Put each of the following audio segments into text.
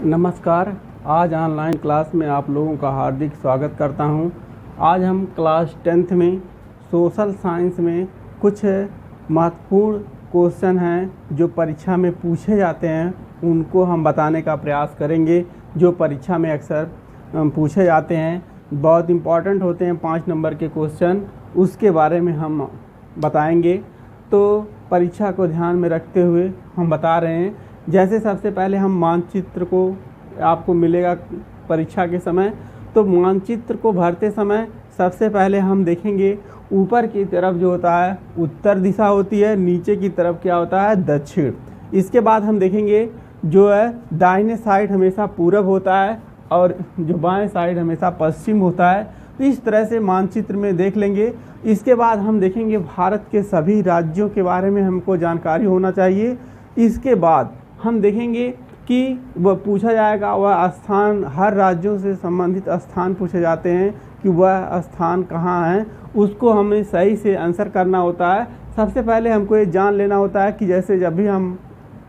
नमस्कार। आज online class में आप लोगों का हार्दिक स्वागत करता हूं। आज हम क्लास 10th में सोशल साइंस में कुछ महत्वपूर्ण क्वेश्चन हैं जो परीक्षा में पूछे जाते हैं, उनको हम बताने का प्रयास करेंगे। जो परीक्षा में अक्सर पूछे जाते हैं, बहुत इम्पॉर्टेंट होते हैं, 5 नंबर के क्वेश्चन, उसके बारे में हम बताएंगे। तो परीक्षा को ध्यान में रखते हुए हम बता रहे हैं। जैसे सबसे पहले हम मानचित्र को आपको मिलेगा परीक्षा के समय, तो मानचित्र को भरते समय सबसे पहले हम देखेंगे ऊपर की तरफ जो होता है उत्तर दिशा होती है, नीचे की तरफ क्या होता है दक्षिण। इसके बाद हम देखेंगे जो है दाहिने साइड हमेशा पूरब होता है और जो बाएं साइड हमेशा पश्चिम होता है। तो इस तरह से मानचित्र में देख लेंगे। इसके बाद हम देखेंगे भारत के सभी राज्यों के बारे में हमको जानकारी होना चाहिए। इसके बाद हम देखेंगे कि वह पूछा जाएगा वह स्थान, हर राज्यों से संबंधित स्थान पूछे जाते हैं कि वह स्थान कहाँ है, उसको हमें सही से आंसर करना होता है। सबसे पहले हमको ये जान लेना होता है कि जैसे जब भी हम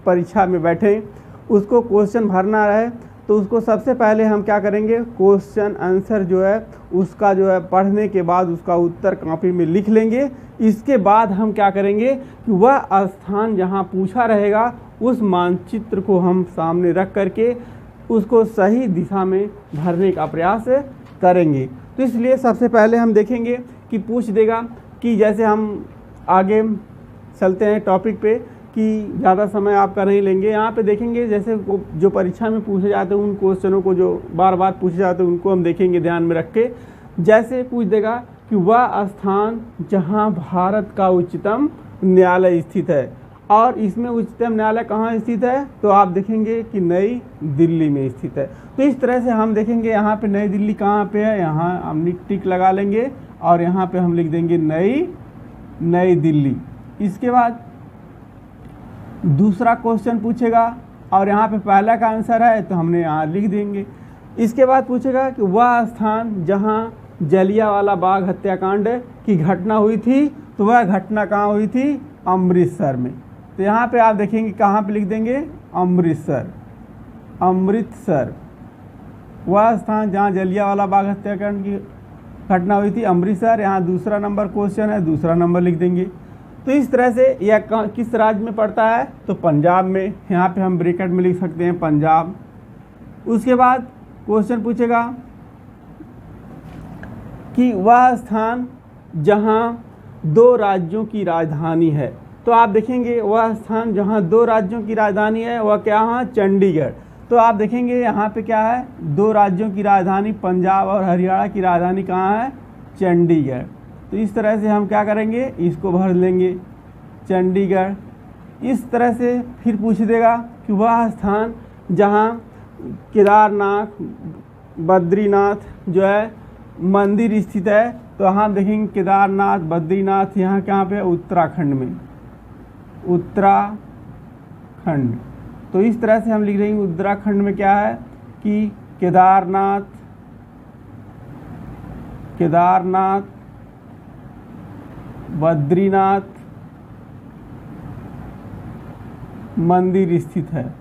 परीक्षा में बैठें उसको क्वेश्चन भरना रहे, तो उसको सबसे पहले हम क्या करेंगे, क्वेश्चन आंसर जो है उसका जो है पढ़ने के बाद उसका उत्तर कॉपी में लिख लेंगे। इसके बाद हम क्या करेंगे कि वह स्थान जहाँ पूछा रहेगा उस मानचित्र को हम सामने रख करके उसको सही दिशा में भरने का प्रयास करेंगे। तो इसलिए सबसे पहले हम देखेंगे कि पूछ देगा कि जैसे हम आगे चलते हैं टॉपिक पे कि ज़्यादा समय आपका नहीं लेंगे। यहाँ पे देखेंगे जैसे जो परीक्षा में पूछे जाते हैं उन क्वेश्चनों को जो बार बार पूछे जाते हैं उनको हम देखेंगे ध्यान में रख के। जैसे पूछ देगा कि वह स्थान जहाँ भारत का उच्चतम न्यायालय स्थित है, और इसमें उच्चतम न्यायालय कहाँ स्थित है, तो आप देखेंगे कि नई दिल्ली में स्थित है। तो इस तरह से हम देखेंगे यहाँ पे नई दिल्ली कहाँ पे है, यहाँ हम टिक लगा लेंगे और यहाँ पे हम लिख देंगे नई दिल्ली। इसके बाद दूसरा क्वेश्चन पूछेगा और यहाँ पे पहला का आंसर है तो हमने यहाँ लिख देंगे। इसके बाद पूछेगा कि वह स्थान जहाँ जलियांवाला बाग हत्याकांड की घटना हुई थी, तो वह घटना कहाँ हुई थी, अमृतसर में। तो यहाँ पे आप देखेंगे कहाँ पे लिख देंगे, अमृतसर। वह स्थान जहाँ जलियांवाला बाग हत्याकांड की घटना हुई थी, अमृतसर। यहाँ दूसरा नंबर क्वेश्चन है, दूसरा नंबर लिख देंगे। तो इस तरह से यह किस राज्य में पड़ता है, तो पंजाब में। यहाँ पे हम ब्रैकेट में लिख सकते हैं पंजाब। उसके बाद क्वेश्चन पूछेगा कि वह स्थान जहाँ 2 राज्यों की राजधानी है, तो आप देखेंगे वह स्थान जहाँ 2 राज्यों की राजधानी है वह क्या है, चंडीगढ़। तो आप देखेंगे यहाँ पे क्या है, 2 राज्यों की राजधानी, पंजाब और हरियाणा की राजधानी कहाँ है, चंडीगढ़। तो इस तरह से हम क्या करेंगे, इसको भर लेंगे चंडीगढ़। इस तरह से फिर पूछ देगा कि वह स्थान जहाँ केदारनाथ बद्रीनाथ जो है मंदिर स्थित है, तो हम देखेंगे केदारनाथ बद्रीनाथ यहाँ कहाँ पे, उत्तराखंड में, उत्तराखंड। तो इस तरह से हम लिख देंगे उत्तराखंड में क्या है कि केदारनाथ बद्रीनाथ मंदिर स्थित है,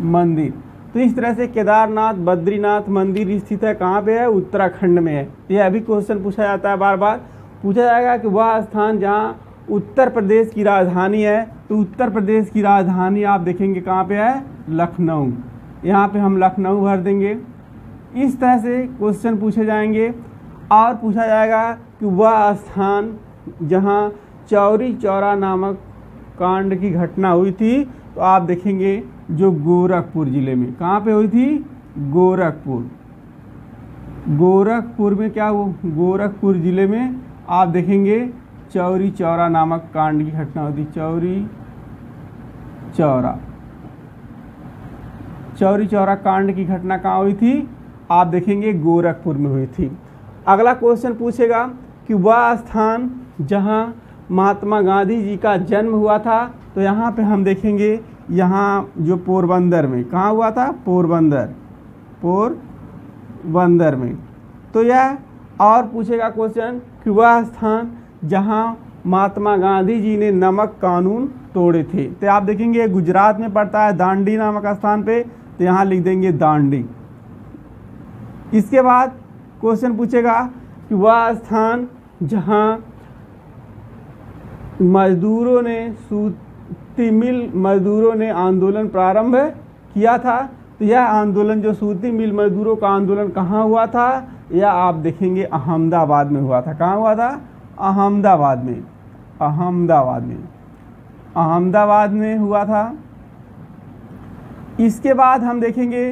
मंदिर। तो इस तरह से केदारनाथ बद्रीनाथ मंदिर स्थित है, कहाँ पे है, उत्तराखंड में है। यह अभी क्वेश्चन पूछा जाता है, बार बार पूछा जाएगा कि वह स्थान जहाँ उत्तर प्रदेश की राजधानी है, तो उत्तर प्रदेश की राजधानी आप देखेंगे कहाँ पे है, लखनऊ। यहाँ पे हम लखनऊ भर देंगे। इस तरह से क्वेश्चन पूछे जाएंगे। और पूछा जाएगा कि वह स्थान जहाँ चौरी चौरा नामक कांड की घटना हुई थी, तो आप देखेंगे जो गोरखपुर ज़िले में, कहाँ पे हुई थी, गोरखपुर में क्या हुआ, गोरखपुर ज़िले में आप देखेंगे चौरी चौरा नामक कांड की घटना हुई थी। चौरी चौरा कांड की घटना कहाँ हुई थी, आप देखेंगे गोरखपुर में हुई थी। अगला क्वेश्चन पूछेगा कि वह स्थान जहाँ महात्मा गांधी जी का जन्म हुआ था, तो यहाँ पे हम देखेंगे यहाँ जो पोरबंदर में, कहाँ हुआ था, पोरबंदर में। तो यह और पूछेगा क्वेश्चन कि वह स्थान जहाँ महात्मा गांधी जी ने नमक कानून तोड़े थे, तो आप देखेंगे गुजरात में पड़ता है, दांडी नामक स्थान पे। तो यहाँ लिख देंगे दांडी। इसके बाद क्वेश्चन पूछेगा कि वह स्थान जहाँ सूती मिल मजदूरों ने आंदोलन प्रारंभ किया था, तो यह आंदोलन जो सूती मिल मजदूरों का आंदोलन कहाँ हुआ था, यह आप देखेंगे अहमदाबाद में हुआ था। कहाँ हुआ था? अहमदाबाद में। अहमदाबाद में हुआ था। इसके बाद हम देखेंगे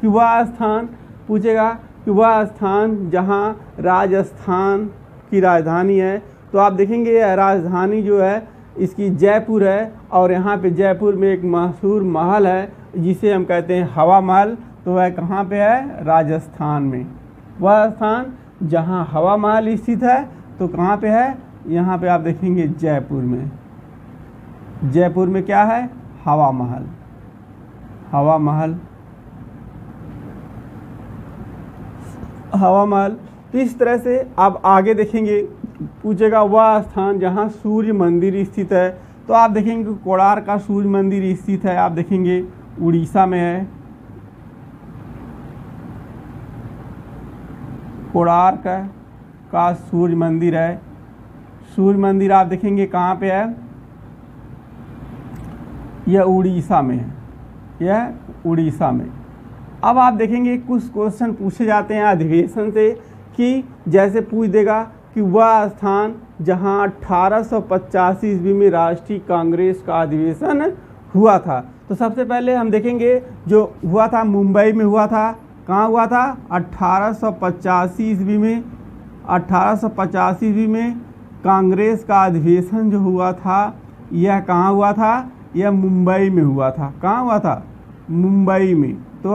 कि वह स्थान पूछेगा कि वह स्थान जहाँ राजस्थान की राजधानी है, तो आप देखेंगे राजधानी जो है इसकी जयपुर है, और यहाँ पे जयपुर में एक मशहूर महल है जिसे हम कहते हैं हवा महल, तो वह कहाँ पे है? राजस्थान में। वह स्थान जहाँ हवा महल स्थित है तो कहाँ पे है? यहाँ पे आप देखेंगे जयपुर में। जयपुर में क्या है? हवा महल। हवा महल। तो इस तरह से आप आगे देखेंगे पूछेगा वह स्थान जहाँ सूर्य मंदिर स्थित है, तो आप देखेंगे कोणार्क का सूर्य मंदिर स्थित है, आप देखेंगे उड़ीसा में है। कोणार्क का सूर्य मंदिर है। सूर्य मंदिर आप देखेंगे कहाँ पे है? यह उड़ीसा में है। यह उड़ीसा में। अब आप देखेंगे कुछ क्वेश्चन पूछे जाते हैं अधिवेशन से, कि जैसे पूछ देगा कि वह स्थान जहां 1885 ईस्वी में राष्ट्रीय कांग्रेस का अधिवेशन हुआ था, तो सबसे पहले हम देखेंगे जो हुआ था मुंबई में हुआ था। कहाँ हुआ था? 1885 ईस्वी में। 1885 ईस्वी में कांग्रेस का अधिवेशन जो हुआ था यह कहाँ हुआ था? यह मुंबई में हुआ था। कहाँ हुआ था? मुंबई में। तो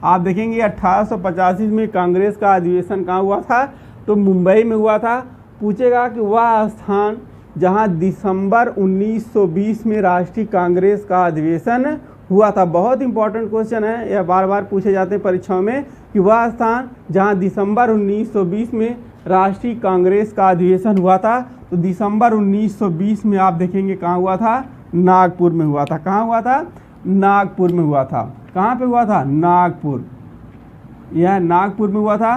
आप देखेंगे 1885 में कांग्रेस का अधिवेशन कहाँ हुआ था? तो मुंबई में हुआ था। पूछेगा कि वह स्थान जहां दिसंबर 1920 में राष्ट्रीय कांग्रेस का अधिवेशन हुआ था। बहुत इंपॉर्टेंट क्वेश्चन है, यह बार बार पूछे जाते हैं परीक्षाओं में, कि वह स्थान जहां दिसंबर 1920 में राष्ट्रीय कांग्रेस का अधिवेशन हुआ था, तो दिसंबर 1920 में आप देखेंगे कहाँ हुआ था? नागपुर में हुआ था। कहाँ हुआ था? नागपुर में हुआ था। कहाँ पे हुआ था? नागपुर। यह नागपुर में हुआ था।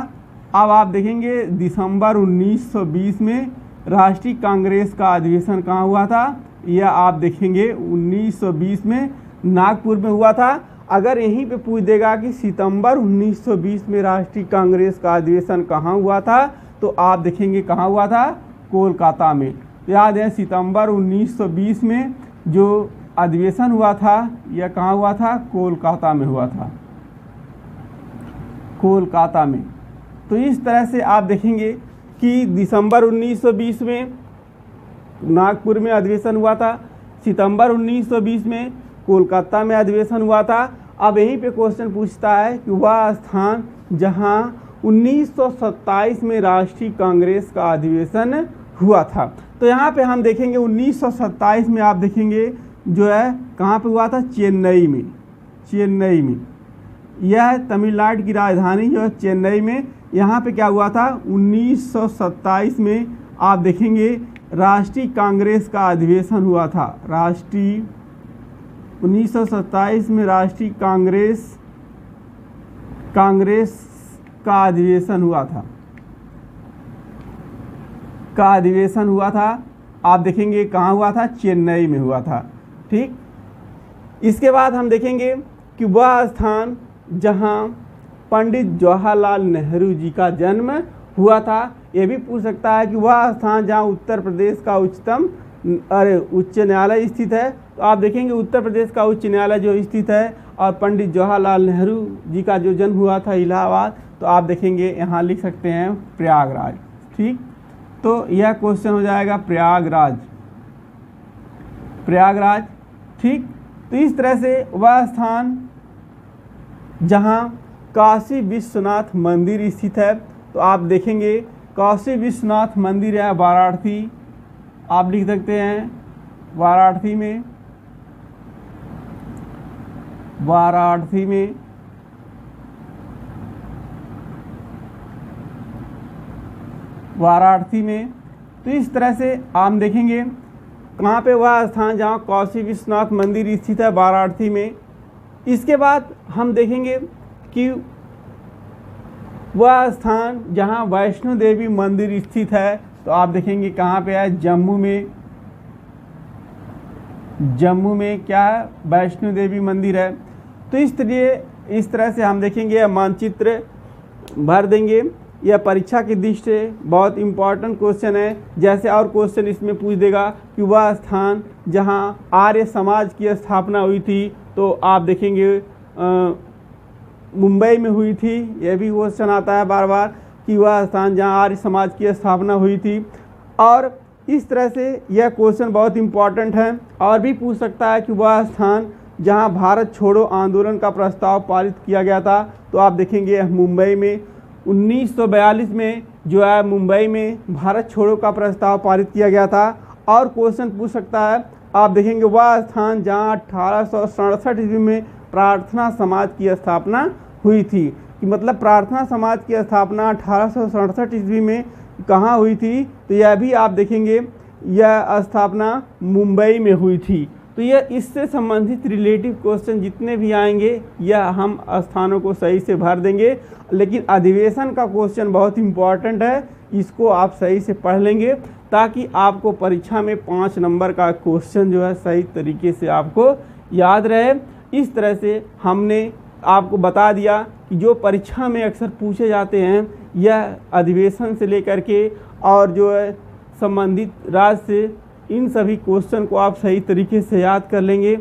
अब आप देखेंगे दिसंबर 1920 में राष्ट्रीय कांग्रेस का अधिवेशन कहाँ हुआ था? यह आप देखेंगे 1920 में नागपुर में हुआ था। अगर यहीं पे पूछ देगा कि सितंबर 1920 में राष्ट्रीय कांग्रेस का अधिवेशन कहाँ हुआ था, तो आप देखेंगे कहाँ हुआ था? कोलकाता में। याद है सितंबर 1920 में जो अधिवेशन हुआ था यह कहाँ हुआ था? कोलकाता में हुआ था। कोलकाता में। तो इस तरह से आप देखेंगे कि दिसंबर 1920 में नागपुर में अधिवेशन हुआ था, सितंबर 1920 में कोलकाता में अधिवेशन हुआ था। अब यहीं पे क्वेश्चन पूछता है कि वह स्थान जहां 1927 में राष्ट्रीय कांग्रेस का अधिवेशन हुआ था, तो यहाँ पे हम देखेंगे 1927 में आप देखेंगे जो है कहाँ पे हुआ था? चेन्नई में। चेन्नई में। यह तमिलनाडु की राजधानी जो है चेन्नई में। यहाँ पे क्या हुआ था? 1927 में आप देखेंगे राष्ट्रीय कांग्रेस का अधिवेशन हुआ था। 1927 में राष्ट्रीय कांग्रेस का अधिवेशन हुआ था। आप देखेंगे कहाँ हुआ था? चेन्नई में हुआ था। ठीक। इसके बाद हम देखेंगे कि वह स्थान जहां पंडित जवाहरलाल नेहरू जी का जन्म हुआ था। यह भी पूछ सकता है कि वह स्थान जहां उत्तर प्रदेश का उच्च न्यायालय स्थित है, तो आप देखेंगे उत्तर प्रदेश का उच्च न्यायालय जो स्थित है और पंडित जवाहरलाल नेहरू जी का जो जन्म हुआ था इलाहाबाद, तो आप देखेंगे यहाँ लिख सकते हैं प्रयागराज। ठीक। तो यह क्वेश्चन हो जाएगा प्रयागराज। ठीक। तो इस तरह से वह स्थान जहां काशी विश्वनाथ मंदिर स्थित है, तो आप देखेंगे काशी विश्वनाथ मंदिर है वाराणसी। आप लिख सकते हैं वाराणसी में। तो इस तरह से आप देखेंगे कहाँ पे वह स्थान जहाँ काशी विश्वनाथ मंदिर स्थित है वाराणसी में। इसके बाद हम देखेंगे कि वह स्थान जहाँ वैष्णो देवी मंदिर स्थित है, तो आप देखेंगे कहाँ पे है, जम्मू में। जम्मू में क्या है, वैष्णो देवी मंदिर है। तो इस तरह से हम देखेंगे, यह मानचित्र भर देंगे। यह परीक्षा की दृष्टि से बहुत इम्पॉर्टेंट क्वेश्चन है। जैसे और क्वेश्चन इसमें पूछ देगा कि वह स्थान जहां आर्य समाज की स्थापना हुई थी, तो आप देखेंगे मुंबई में हुई थी। यह भी क्वेश्चन आता है बार बार कि वह स्थान जहां आर्य समाज की स्थापना हुई थी। और इस तरह से यह क्वेश्चन बहुत इम्पॉर्टेंट है। और भी पूछ सकता है कि वह स्थान जहां भारत छोड़ो आंदोलन का प्रस्ताव पारित किया गया था, तो आप देखेंगे मुंबई में 1942 में जो है मुंबई में भारत छोड़ो का प्रस्ताव पारित किया गया था। और क्वेश्चन पूछ सकता है, आप देखेंगे वह स्थान जहां 1867 ईस्वी में प्रार्थना समाज की स्थापना हुई थी, कि मतलब प्रार्थना समाज की स्थापना 1867 ईस्वी में कहाँ हुई थी, तो यह भी आप देखेंगे यह स्थापना मुंबई में हुई थी। तो यह इससे संबंधित रिलेटिव क्वेश्चन जितने भी आएंगे यह हम स्थानों को सही से भर देंगे। लेकिन अधिवेशन का क्वेश्चन बहुत इम्पॉर्टेंट है, इसको आप सही से पढ़ लेंगे ताकि आपको परीक्षा में 5 नंबर का क्वेश्चन जो है सही तरीके से आपको याद रहे। इस तरह से हमने आपको बता दिया कि जो परीक्षा में अक्सर पूछे जाते हैं यह अधिवेशन से लेकर के और जो है संबंधित राज्य से, इन सभी क्वेश्चन को आप सही तरीके से याद कर लेंगे।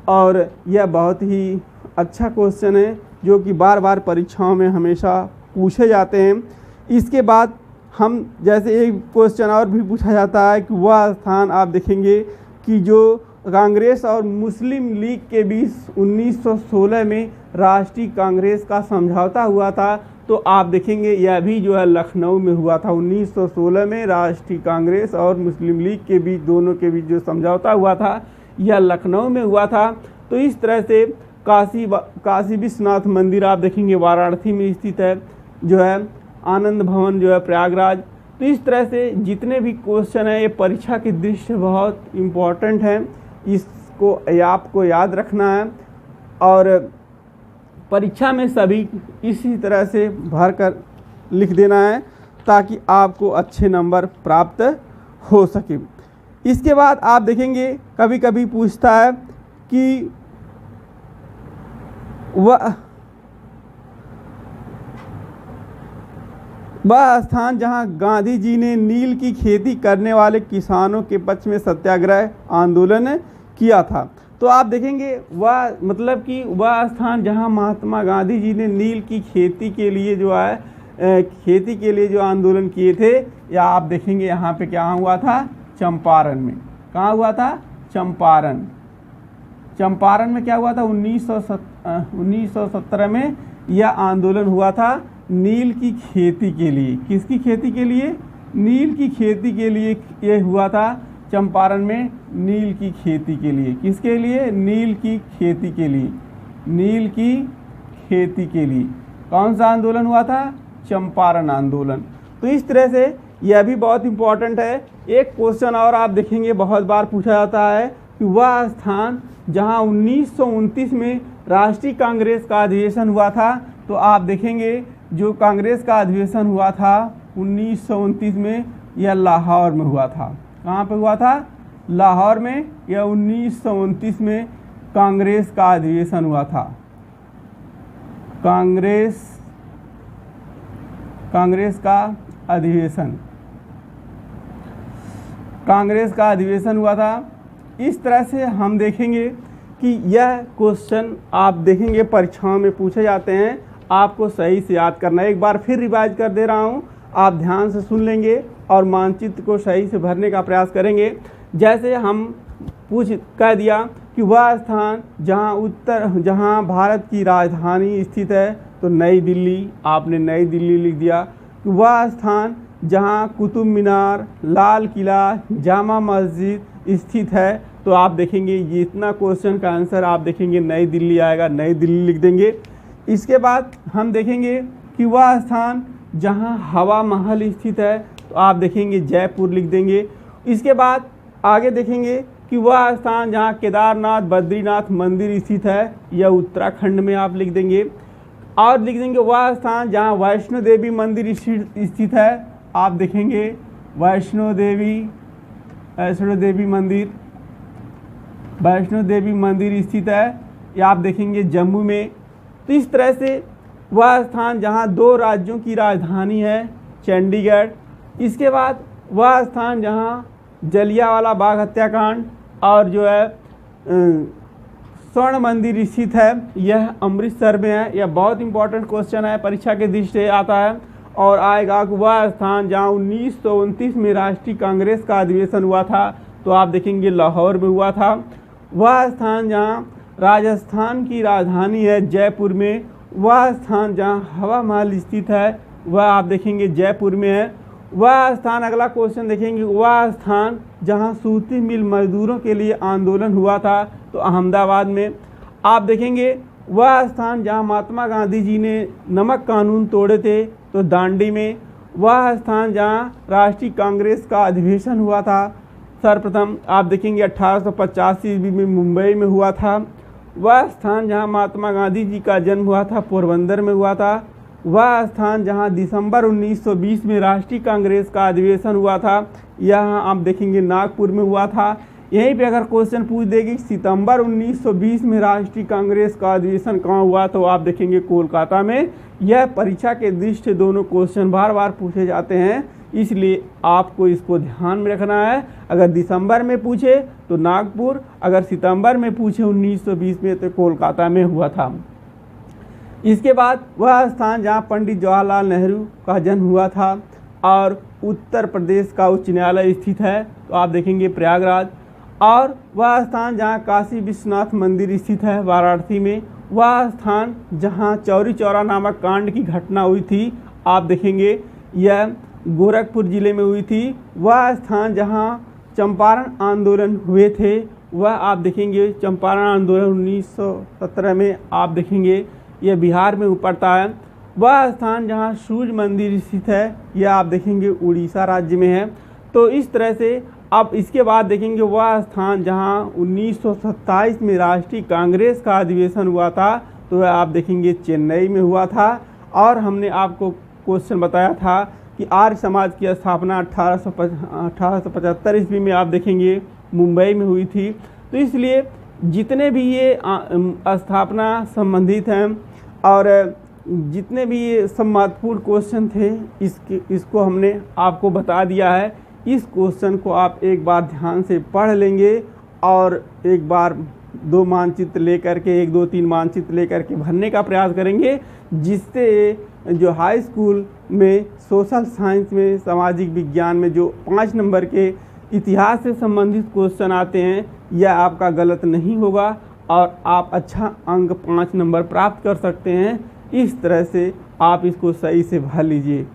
और यह बहुत ही अच्छा क्वेश्चन है जो कि बार बार परीक्षाओं में हमेशा पूछे जाते हैं। इसके बाद हम जैसे एक क्वेश्चन और भी पूछा जाता है कि वह स्थान आप देखेंगे कि जो कांग्रेस और मुस्लिम लीग के बीच 1916 में राष्ट्रीय कांग्रेस का समझौता हुआ था, तो आप देखेंगे यह भी जो है लखनऊ में हुआ था। 1916 में राष्ट्रीय कांग्रेस और मुस्लिम लीग के बीच, दोनों के बीच जो समझौता हुआ था यह लखनऊ में हुआ था। तो इस तरह से काशी विश्वनाथ मंदिर आप देखेंगे वाराणसी में स्थित है, जो है आनंद भवन जो है प्रयागराज। तो इस तरह से जितने भी क्वेश्चन हैं ये परीक्षा की दृष्टि से बहुत इम्पोर्टेंट हैं, इसको आपको याद रखना है और परीक्षा में सभी इसी तरह से भर कर लिख देना है ताकि आपको अच्छे नंबर प्राप्त हो सके। इसके बाद आप देखेंगे कभी कभी पूछता है कि वह स्थान जहां गांधी जी ने नील की खेती करने वाले किसानों के पक्ष में सत्याग्रह आंदोलन किया था। तो आप देखेंगे वह मतलब कि वह स्थान जहां महात्मा गांधी जी ने नील की खेती के लिए जो है खेती के लिए जो आंदोलन किए थे, या आप देखेंगे यहाँ पे क्या हुआ था, चंपारण में। कहाँ हुआ था, चंपारण। चंपारण में क्या हुआ था, 1917 में यह आंदोलन हुआ था नील की खेती के लिए। किसकी खेती के लिए, नील की खेती के लिए ये हुआ था चंपारण में, नील की खेती के लिए। किसके लिए, नील की खेती के लिए। नील की खेती के लिए कौन सा आंदोलन हुआ था, चंपारण आंदोलन। तो इस तरह से यह भी बहुत इम्पोर्टेंट है। एक क्वेश्चन और आप देखेंगे बहुत बार पूछा जाता है कि वह स्थान जहां 1929 में राष्ट्रीय कांग्रेस का अधिवेशन हुआ था, तो आप देखेंगे जो कांग्रेस का अधिवेशन हुआ था 1929 में, यह लाहौर में हुआ था। कहाँ पे हुआ था, लाहौर में। यह 1929 में कांग्रेस का अधिवेशन हुआ था। कांग्रेस का अधिवेशन हुआ था। इस तरह से हम देखेंगे कि यह क्वेश्चन आप देखेंगे परीक्षाओं में पूछे जाते हैं, आपको सही से याद करना है। एक बार फिर रिवाइज कर दे रहा हूँ, आप ध्यान से सुन लेंगे और मानचित्र को सही से भरने का प्रयास करेंगे। जैसे हम कह दिया कि वह स्थान जहाँ भारत की राजधानी स्थित है, तो नई दिल्ली, आपने नई दिल्ली लिख दिया। कि वह स्थान जहाँ कुतुब मीनार, लाल किला, जामा मस्जिद स्थित है, तो आप देखेंगे ये इतना क्वेश्चन का आंसर आप देखेंगे नई दिल्ली आएगा, नई दिल्ली लिख देंगे। इसके बाद हम देखेंगे कि वह स्थान जहां हवा महल स्थित है, तो आप देखेंगे जयपुर लिख देंगे। इसके बाद आगे देखेंगे कि वह स्थान जहाँ केदारनाथ बद्रीनाथ मंदिर स्थित है, यह उत्तराखंड में आप लिख देंगे। और लिख देंगे वह स्थान जहाँ वैष्णो देवी मंदिर स्थित है, आप देखेंगे वैष्णो देवी मंदिर स्थित है, ये आप देखेंगे जम्मू में। तो इस तरह से वह स्थान जहाँ 2 राज्यों की राजधानी है, चंडीगढ़। इसके बाद वह स्थान जहाँ जलियांवाला बाग हत्याकांड और जो है स्वर्ण मंदिर स्थित है, यह अमृतसर में है। यह बहुत इंपॉर्टेंट क्वेश्चन है, परीक्षा के दृष्टि से आता है। और आएगा कि वह स्थान जहाँ 1929 में राष्ट्रीय कांग्रेस का अधिवेशन हुआ था, तो आप देखेंगे लाहौर में हुआ था। वह स्थान जहाँ राजस्थान की राजधानी है जयपुर में, वह स्थान जहाँ हवा महल स्थित है, वह आप देखेंगे जयपुर में है। वह स्थान, अगला क्वेश्चन देखेंगे, वह स्थान जहाँ सूती मिल मजदूरों के लिए आंदोलन हुआ था, तो अहमदाबाद में। आप देखेंगे वह स्थान जहाँ महात्मा गांधी जी ने नमक कानून तोड़े थे, तो दांडी में। वह स्थान जहाँ राष्ट्रीय कांग्रेस का अधिवेशन हुआ था सर्वप्रथम, आप देखेंगे 1885 ईस्वी में मुंबई में हुआ था। वह स्थान जहाँ महात्मा गांधी जी का जन्म हुआ था, पोरबंदर में हुआ था। वह स्थान जहाँ दिसंबर 1920 में राष्ट्रीय कांग्रेस का अधिवेशन हुआ था, यहाँ आप देखेंगे नागपुर में हुआ था। यहीं पे अगर क्वेश्चन पूछ देगी सितंबर 1920 में राष्ट्रीय कांग्रेस का अधिवेशन कहाँ हुआ, तो आप देखेंगे कोलकाता में। यह परीक्षा के दृष्टि दोनों क्वेश्चन बार बार पूछे जाते हैं, इसलिए आपको इसको ध्यान में रखना है। अगर दिसंबर में पूछे तो नागपुर, अगर सितंबर में पूछे 1920 में तो कोलकाता में हुआ था। इसके बाद वह स्थान जहाँ पंडित जवाहरलाल नेहरू का जन्म हुआ था और उत्तर प्रदेश का उच्च न्यायालय स्थित है, तो आप देखेंगे प्रयागराज। और वह स्थान जहाँ काशी विश्वनाथ मंदिर स्थित है वाराणसी में। वह स्थान जहाँ चौरी चौरा नामक कांड की घटना हुई थी, आप देखेंगे यह गोरखपुर जिले में हुई थी। वह स्थान जहाँ चंपारण आंदोलन हुए थे, वह आप देखेंगे चंपारण आंदोलन 1917 में, आप देखेंगे यह बिहार में पड़ता है। वह स्थान जहाँ सूर्य मंदिर स्थित है, यह आप देखेंगे उड़ीसा राज्य में है। तो इस तरह से अब इसके बाद देखेंगे वह स्थान जहाँ 1927 में राष्ट्रीय कांग्रेस का अधिवेशन हुआ था, तो वह आप देखेंगे चेन्नई में हुआ था। और हमने आपको क्वेश्चन बताया था कि आर्य समाज की स्थापना 1875 ईस्वी में आप देखेंगे मुंबई में हुई थी। तो इसलिए जितने भी ये स्थापना संबंधित हैं और जितने भी ये सब महत्वपूर्ण क्वेश्चन थे, इसको हमने आपको बता दिया है। इस क्वेश्चन को आप एक बार ध्यान से पढ़ लेंगे और एक बार 2 मानचित्र लेकर के 1, 2, 3 मानचित्र लेकर के भरने का प्रयास करेंगे, जिससे जो हाई स्कूल में सोशल साइंस में सामाजिक विज्ञान में जो 5 नंबर के इतिहास से संबंधित क्वेश्चन आते हैं, यह आपका गलत नहीं होगा और आप अच्छा अंक 5 नंबर प्राप्त कर सकते हैं। इस तरह से आप इसको सही से भर लीजिए।